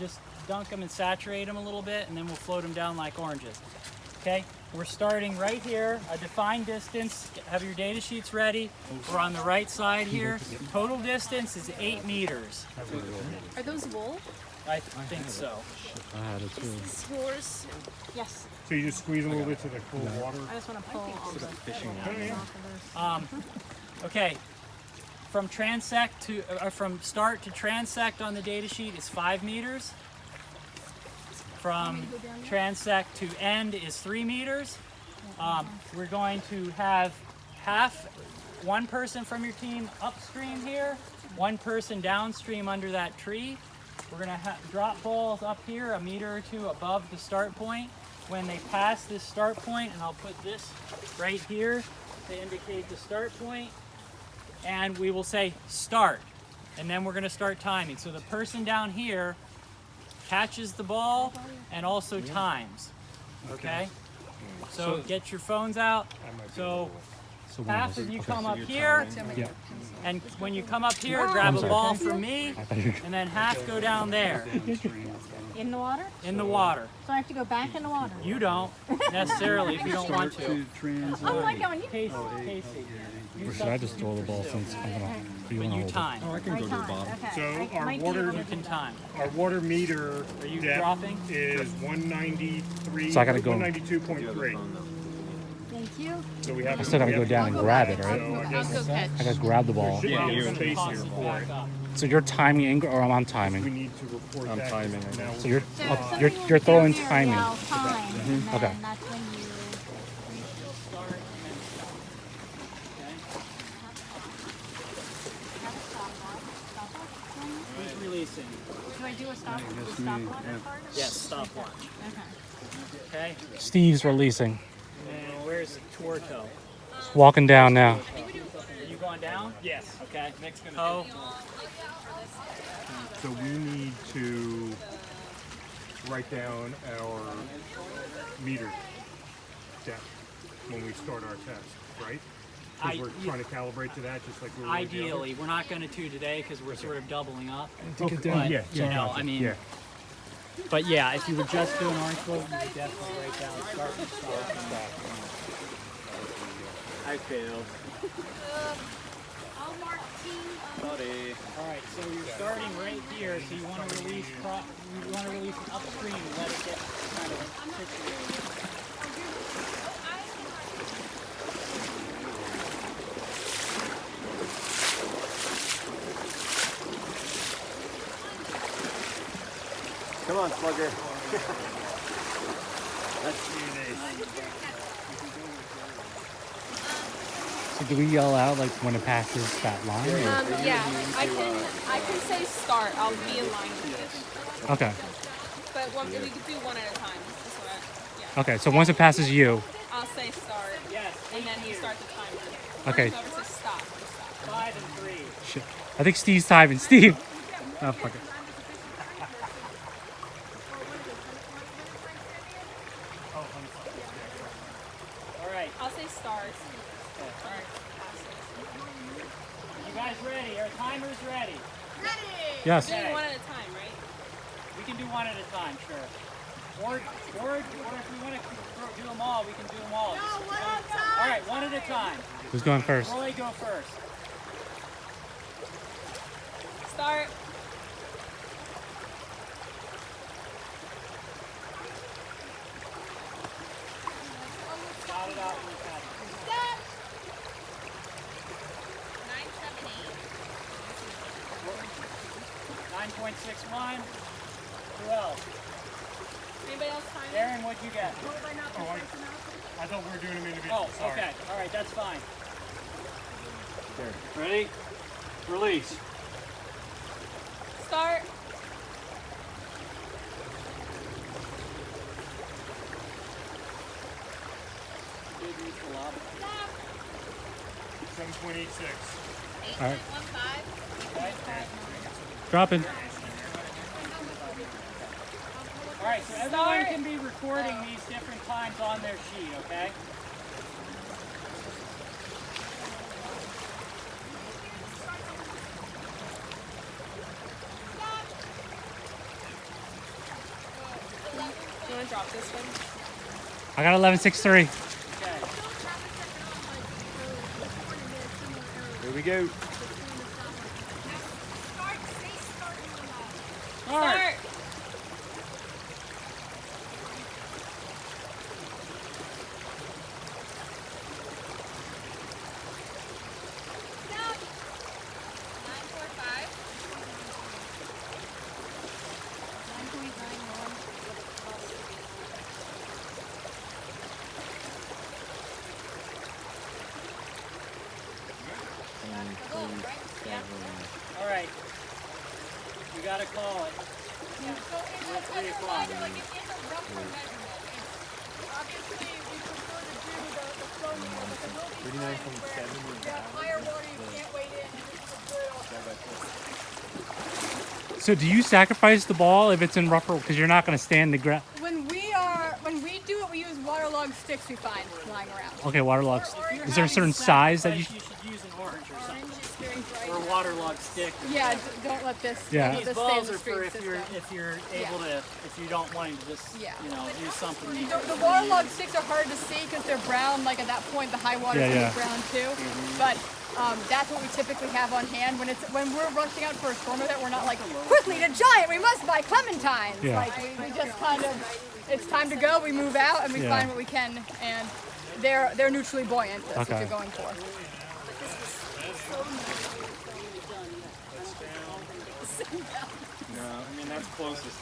just dunk them and saturate them a little bit, and then we'll float them down like oranges. Okay, we're starting right here, a defined distance. Have your data sheets ready. We're on the right side here. Total distance is 8 meters. Are those wool? I think so. I had it too. Is this yours? Yes. So you just squeeze a little bit to the cool water? I just want to pull all the fishing Okay, from transect to from start to transect on the data sheet is 5 meters. From transect to end is 3 meters. We're going to have one person from your team upstream here, one person downstream under that tree. We're going to drop balls up here 1 meter or 2 above the start point. When they pass this start point, and I'll put this right here to indicate the start point, and we will say start, and then we're going to start timing. So the person down here catches the ball and also times. Okay? So get your phones out. So half of you come up here, and when you come up here, grab a ball from me, and then half go down there. in the water? In the water. So I have to go back in the water? You don't necessarily if you don't want to. Oh, I go in. Casey. Or should I just throw the ball since I'm gonna be But on you hold? time. Oh, I can go to the bottom. Okay. So our Might be water- able to- You can time. Our water meter Are you depth dropping? is 193. So I gotta go- 192.3. Thank you. So we have. I still gotta go down and grab it, right? So I guess I'll go catch. I gotta grab the ball. should be We're a gonna space toss here it for back it. up. So you're timing, or I'm We timing. need to report I'm that. timing, I Now guess. So you're So oh, somebody you're will you're be throwing down there, timing. yeah, I'll time, and then Okay. that's when you. Start and then stop. Okay? Have a stopwatch. Who's releasing? Do I do a stopwatch part? Yes, stopwatch. Okay. Okay? Steve's releasing. And where's Tuerto? He's walking down now. Are you going down? Yes. Okay. Nick's gonna go. So we need to write down our meter depth when we start our test, right? Because we're trying to calibrate to that, just like we were with the others. Ideally, we're not going to today because we're sort of doubling up. Okay. But, Yeah, you know, gotcha. I mean, Yeah. but yeah, if you were just doing orange float, you would definitely write down start and stop. I failed. I'll mark team. Sorry. All right, so you're starting right here, so you want to release upstream and let it get kind of situated. Come on, slugger. So do we yell out like when it passes that line? Or? Yeah, I can say start. I'll be in line with it. Okay. But we can do one at a time. That's what yeah. Okay. So once it passes you, I'll say start. Yes, And then you start the timer. Okay. Whoever says stop, you stop. 5 and 3. shit. I think Steve's timing. Steve. Oh fuck it. All right, I'll say start. you guys ready? Our timer's ready. Yes. Doing one at a time, right? We can do one at a time, sure. Or if we want to do them all, we can do them all. All right, one at a time. Who's going first? Roy, go first. Start. Shout it out when you catch it. 9.61. Who else? Anybody else timing? Aaron, what'd you get? I thought we were doing them individually. Oh, Sorry. okay. All right, that's fine. Ready? Release. Start. Good neutral up. 7.86. All right. Okay. Dropping. All right, so everyone can be recording these different times on their sheet, okay? want to drop this one? I got 11.63. Okay. Here we go. Start. All right. You gotta call it. At 3 o'clock. So do you sacrifice the ball if it's in rougher? Because you're not going to stand the ground. When we do it, we use waterlogged sticks we find lying around. Okay, waterlogged. Is there a certain size that you? should use an orange or something. Or a waterlogged stick. Yeah, don't let this. Yeah. Don't let These this stay in balls the are for stream if you're able to, if you don't want to just, Yeah. use something. you The can waterlogged use. sticks are hard to see because they're brown. Like at that point, the high water Yeah, is yeah. brown too. But that's what we typically have on hand when we're rushing out for a storm event. We're not like quickly to Giant. We must buy clementines. Yeah. Like we just kind of, it's time to go. We move out and we Yeah. find what we can, and they're neutrally buoyant. That's Okay. what you're going for. No, I mean that's closest.